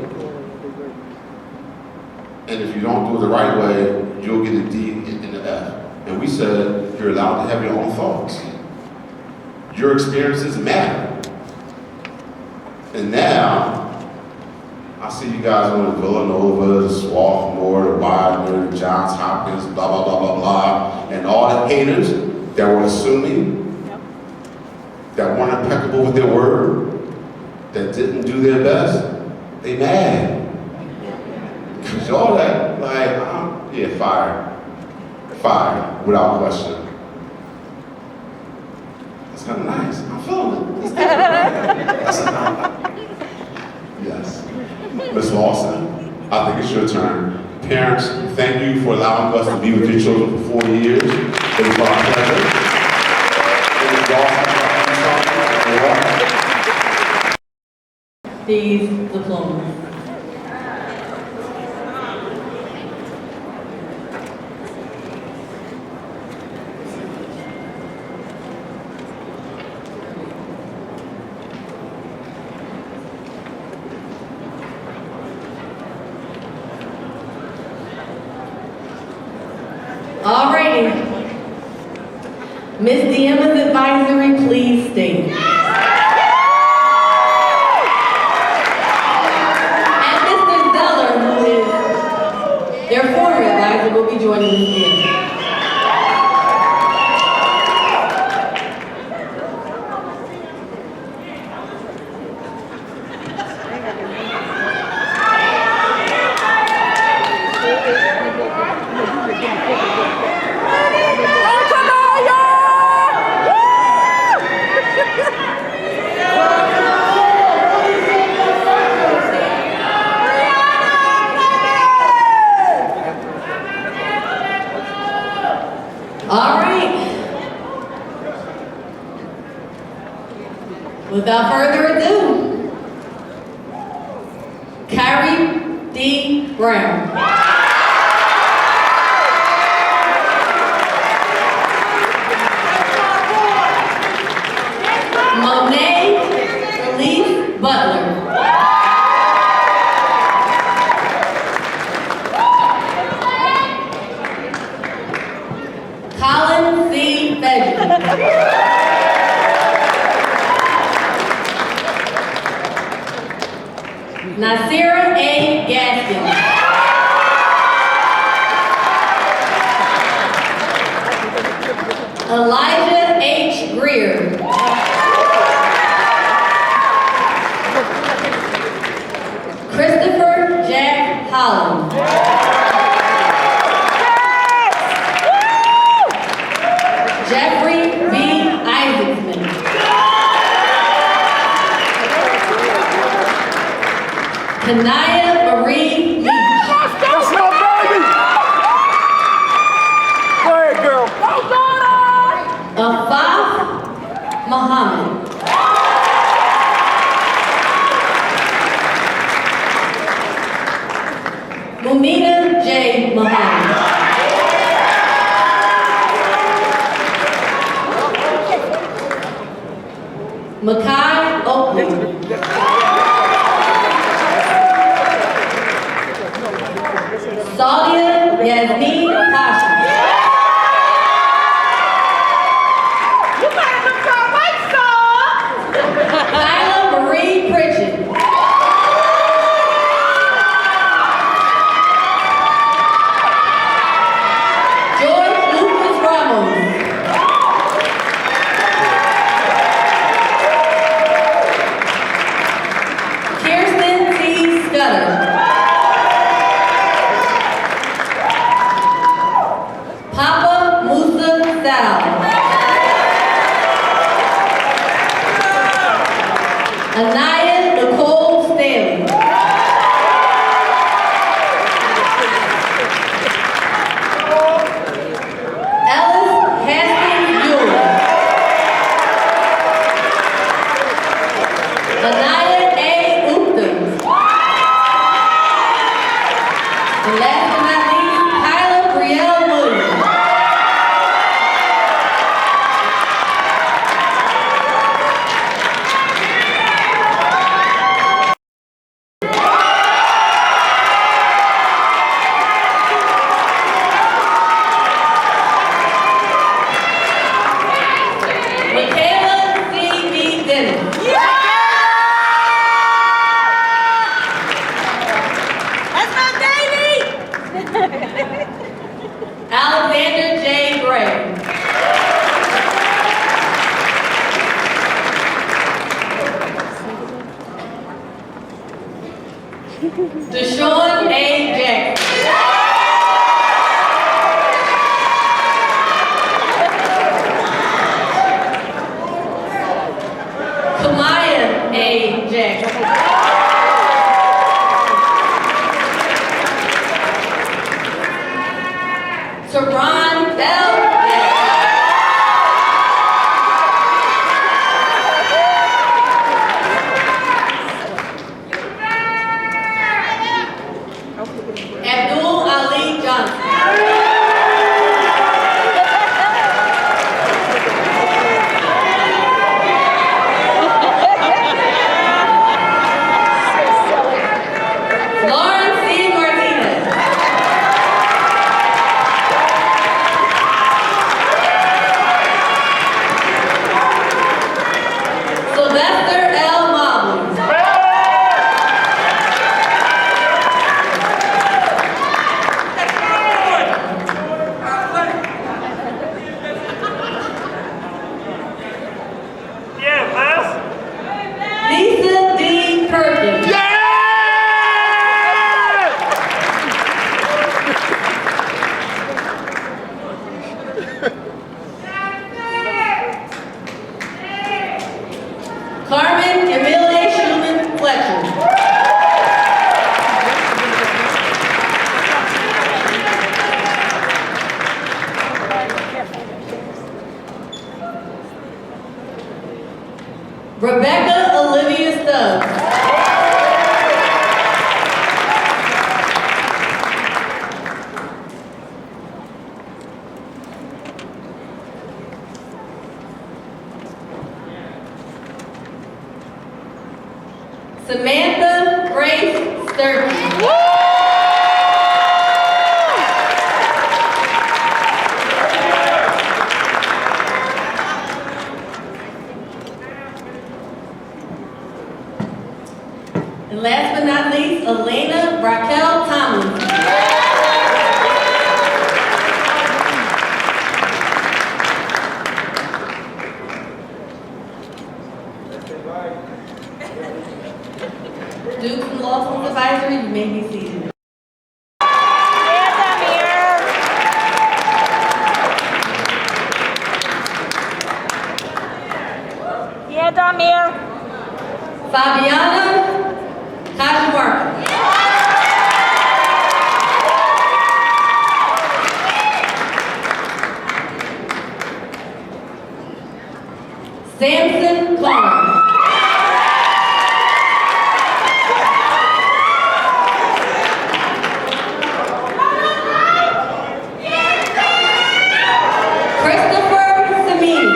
and if you don't do it the right way, you'll get a D and an F. And we said, you're allowed to have your own thoughts. Your experiences matter. And now, I see you guys on the Villanova, the Swarthmore, the Widener, the Johns Hopkins, blah, blah, blah, blah, blah, and all the haters that were assuming, that weren't impeccable with their word, that didn't do their best, they mad. Because all that, like, yeah, fire. Fire, without question. That's kind of nice. I'm feeling it. That's yes. Ms. Lawson, I think it's your turn. Parents, thank you for allowing us to be with your children for 4 years. It was our pleasure. These diplomas. All right, right. Ms. Deemma's advisory, please stand. And Mr. Zeller, who is their former advisor, will be joining Ms. Deemma. All right. Without further ado, Kyrie D. Brown. Monet Elise Butler. Colin C. Fedger. Nasira A. Gaskin. Elijah H. Greer. Christopher Jack Holland. Jeffrey B. Isaacson. Kanaya Marie Leach. That's my baby! Go ahead, girl. Afaf Muhammad. Mumina J. Muhammad. Makai Oakley. Salia Yasmin Pasha. Kyla Marie Pritchett. George Lucas Ramos. Kirsten T. Scudder. Papa Musa Sal. Anaya Nicole Stanley. Ellis Haskins Ewell. Anaya A. Upton. And last but not least, Kyla Brielle Williams. Rebecca Olivia Stubbs. Samantha Grace Sturkey. And last but not least, Elena Raquel Tomlinson. Students and Law School Advisory, you may be seated. Yeah, Damir. Fabiana Cajamarca. Samson Clark. Christopher Samini.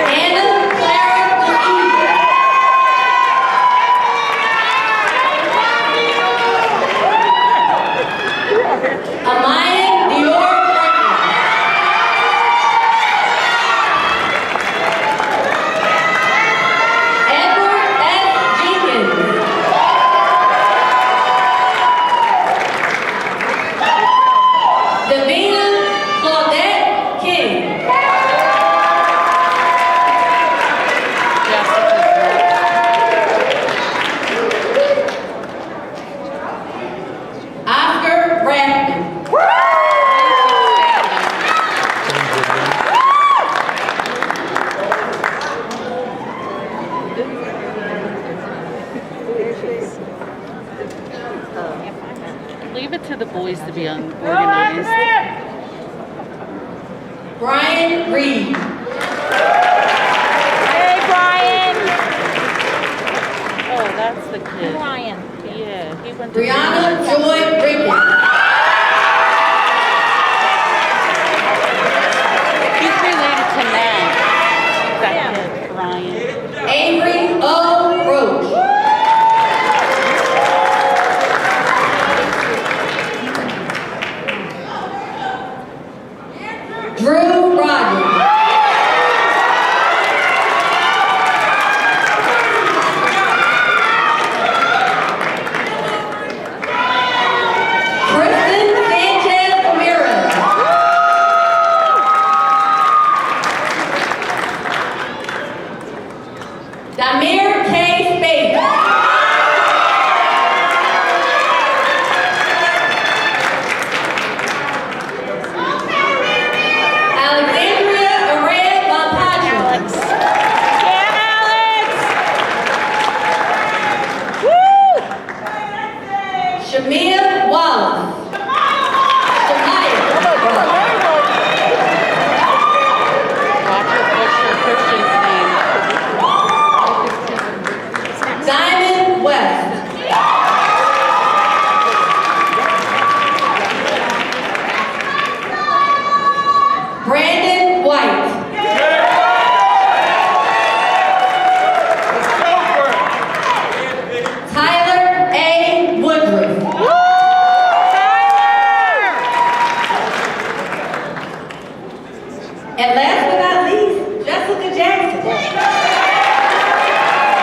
Anna Clara Louise. Amaya Dior Franklin. Edward S. Jenkins. Davina Claudette King. Oscar Rathman. Leave it to the boys to be organized. Brian Reed. Hey, Brian. Oh, that's the kid. Brian. Yeah, he went to Brianna Joy Ricketts. He's related to Matt. That kid, Brian. Avery O. Roach. Drew Rogers. Kristen Sanchez Ramirez. Damir K. Spade. Alexandria Arad Monpacho. Yeah, Alex. Woo! Shamia Wallace. Shamia Wallace. Watch her push her Christian's name. Diamond West. Brandon White. Tyler A. Woodruff. And last but not least, Jessica Jackson.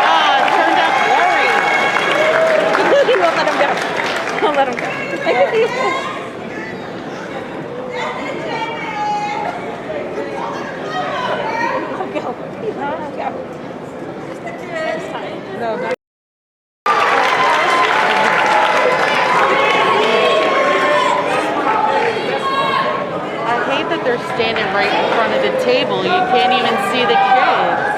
Oh, it turned out boring. He won't let him go. Won't let him go. No, no. I hate that they're standing right in front of the table. You can't even see the kids.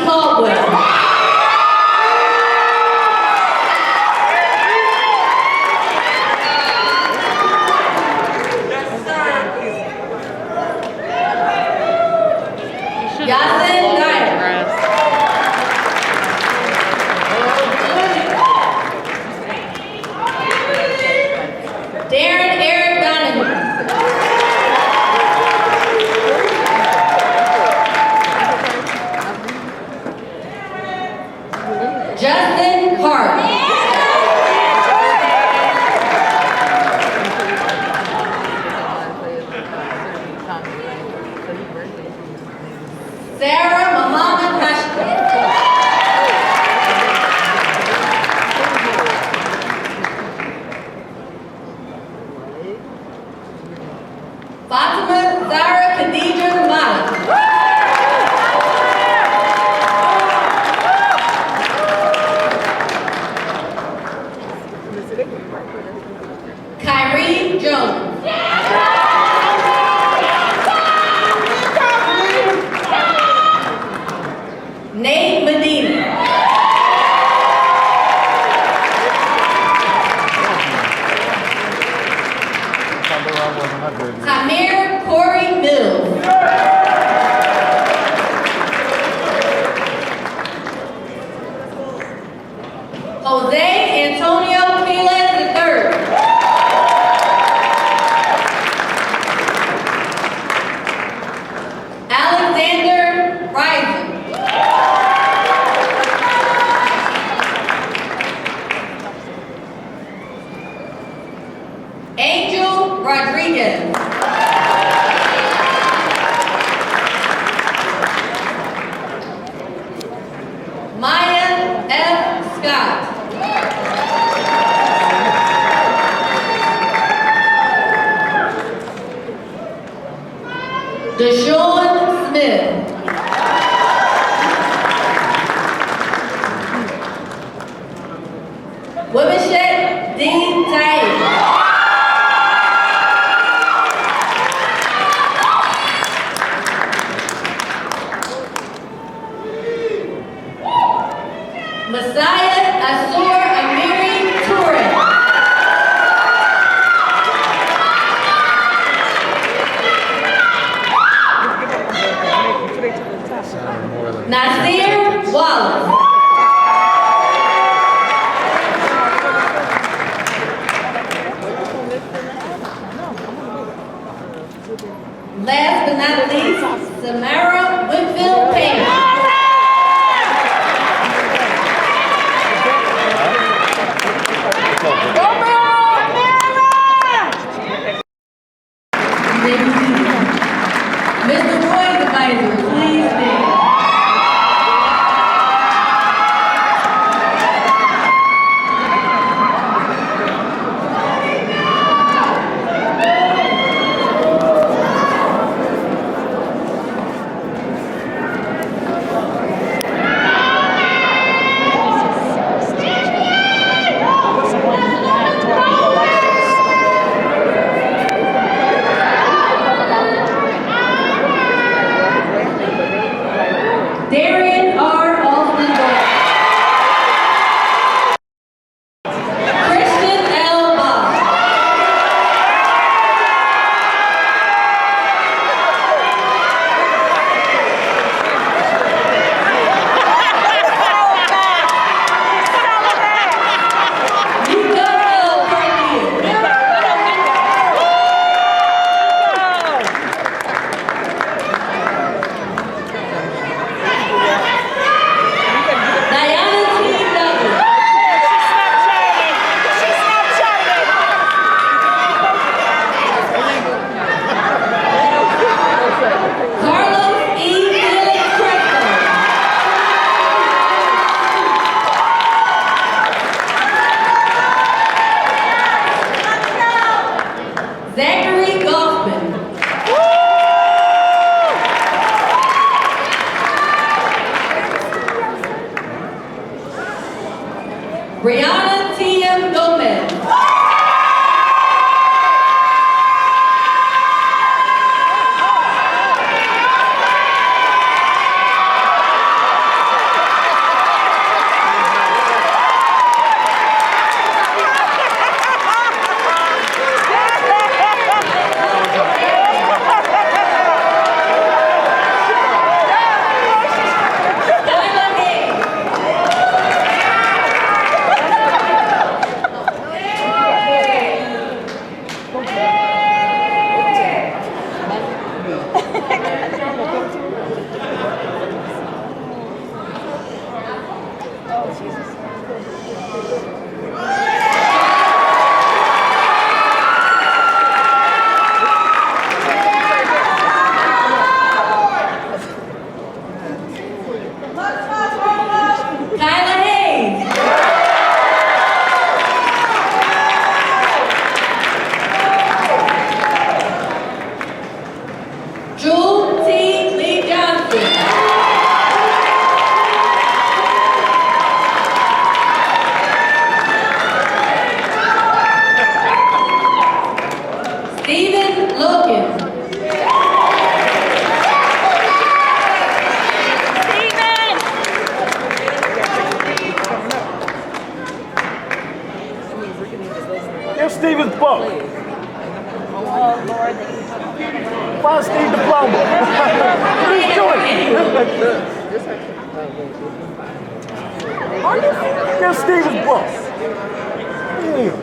Caldwell. Yasin Dyer. Darren Eric Donovan. Justin Hart. Sarah Muhammad Hashmi. Fatima Zara Khadija Mala. Kyrie Jones. Nate Medina. Hamir Corey Mills. Jose Antonio Pilas III. Alexander Risen. Angel Rodriguez. Maya F. Scott. Deshaun Smith. Wibishet D. Tay. Messiah Asur Amiri Toure. Nasir Wallace. Last but not least, Samara Whitfield Payne. Mr. Roy's advisor, please stand. Darian R. Alston Ball. Christian L. Bob. Luca L. Cartier. Diana T. Douglas. Carlos E. Felix Crespo. Zachary Goffman. Brianna T.M. Gomez. Kayla Haynes. Jewel T. Lee Johnson. Stephen Logan. Give Steve his book. Find Steve diploma. What are you doing? Give Steve his book. Yeah.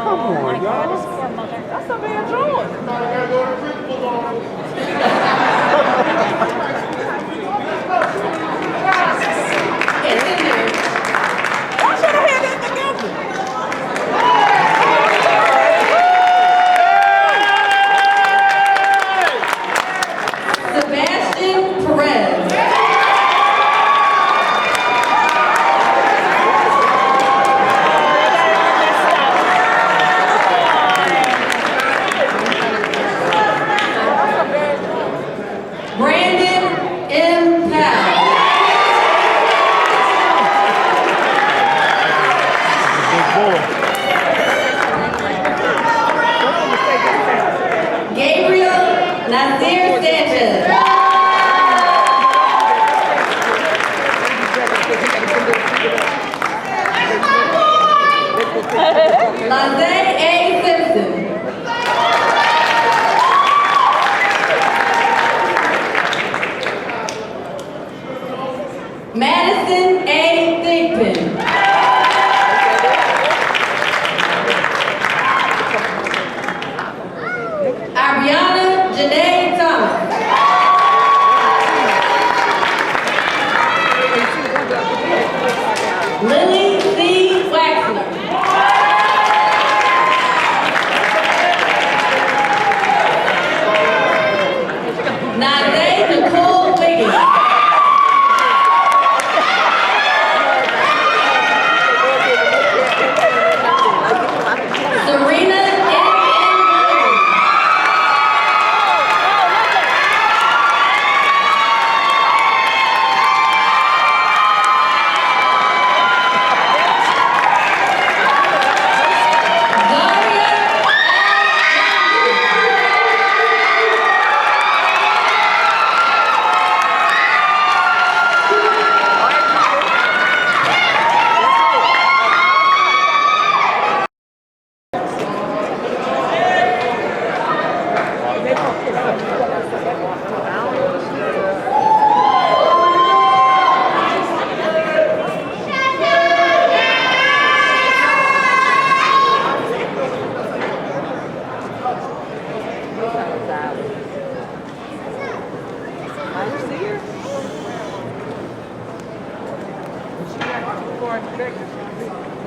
Come on, y'all. That's a man drawing. Sebastian Perez. Brandon M. Powell. Gabriel Nasir Sanchez. Lazay A. Simpson. Madison A. Thigpen. Ariana Janae Thomas. Lily C. Waxler. Nade Nicole Wiggins. Serena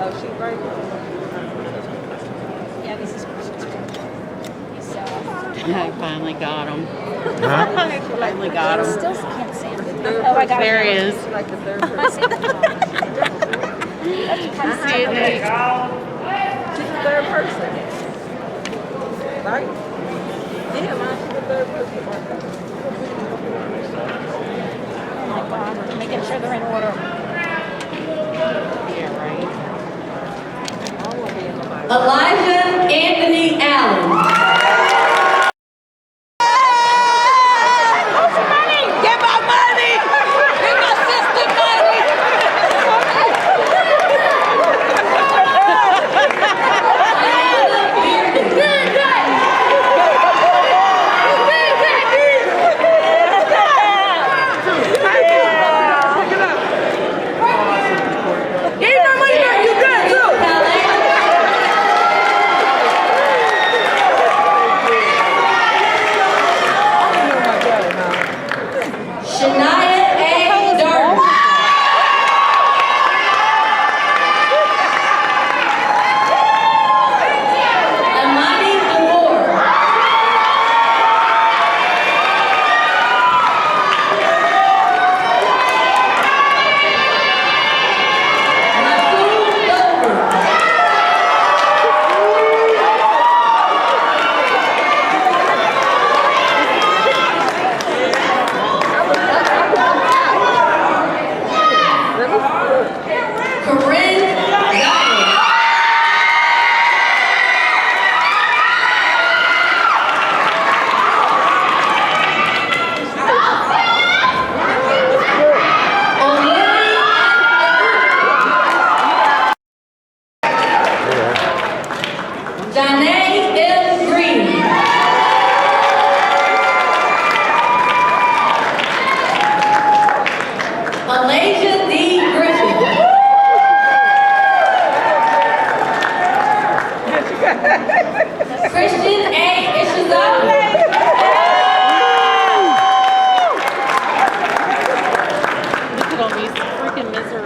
Oh, she right. Yeah, this is Christian's I finally got him. Huh? Finally got him. Still can't see him. Oh, I got There him. he is. Like the third person. I see it. She's the third person. Right? Yeah, mine's the third person. Oh my God, making sure they're in order. Yeah, right. Elijah Anthony Allen.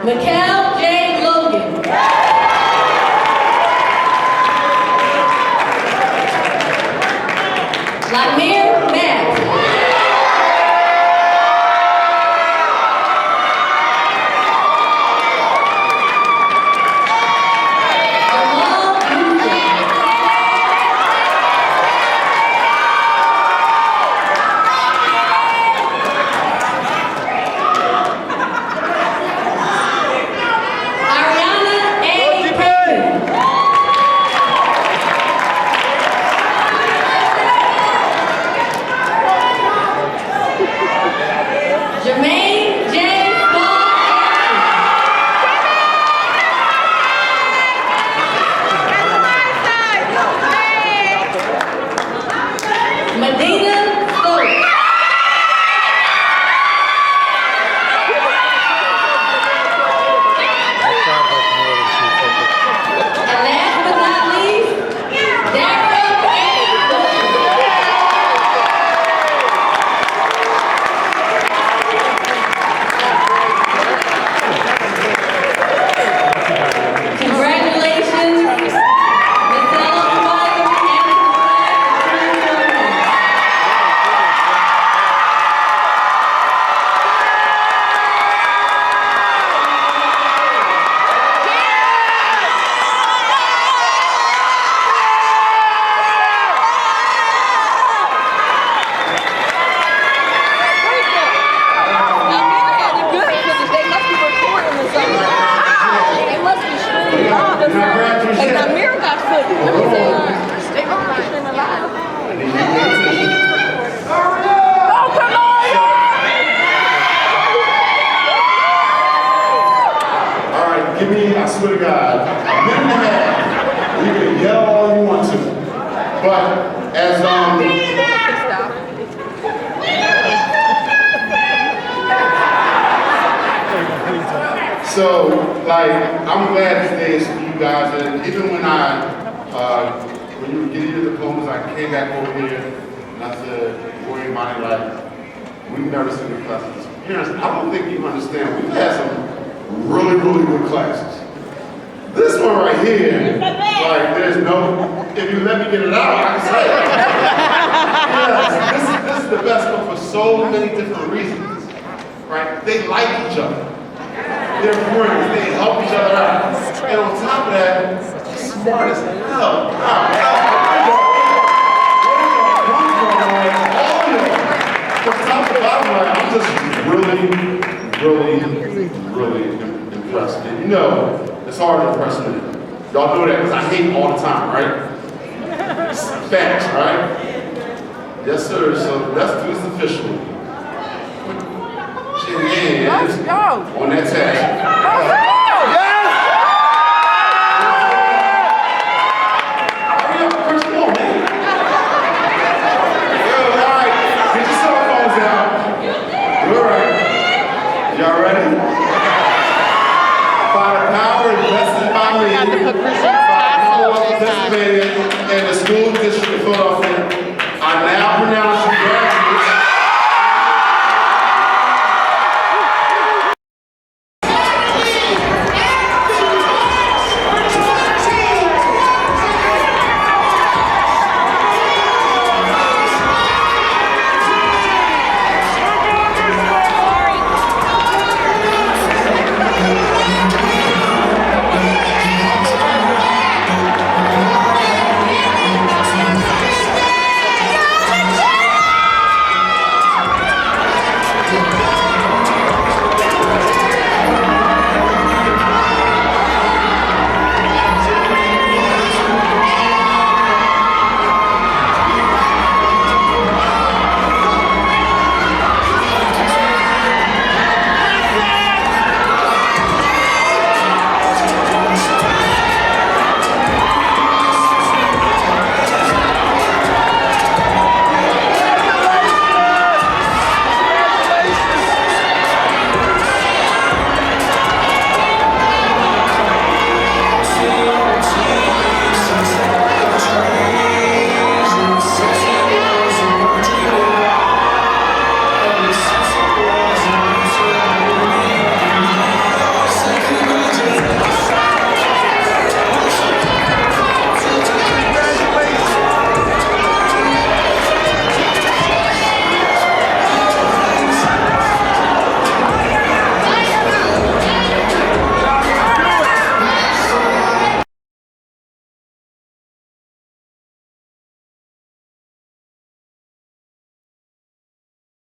Mikhail J. Logan. Lamir Matt. Give me, I swear to God, a minute and a half. You can yell all you want to. But as so like I'm glad today to see you guys, and even when you were getting your diplomas, I came back over here and I said, worry about it, like we've never seen the classes. Parents, I don't think you understand. We've had some really good classes. This one right here, like there's no, if you let me get it out, I can say it. Yes, this is the best one for so many different reasons, right? They like each other. They're friends, they help each other out. And on top of that, they're smart as hell. From top to bottom, like, I'm just really impressed. And you know, it's hard to impress me. Y'all know that because I hate all the time, right? Facts, right? Yes, sir. So let's do this officially. Let's go. On that tag.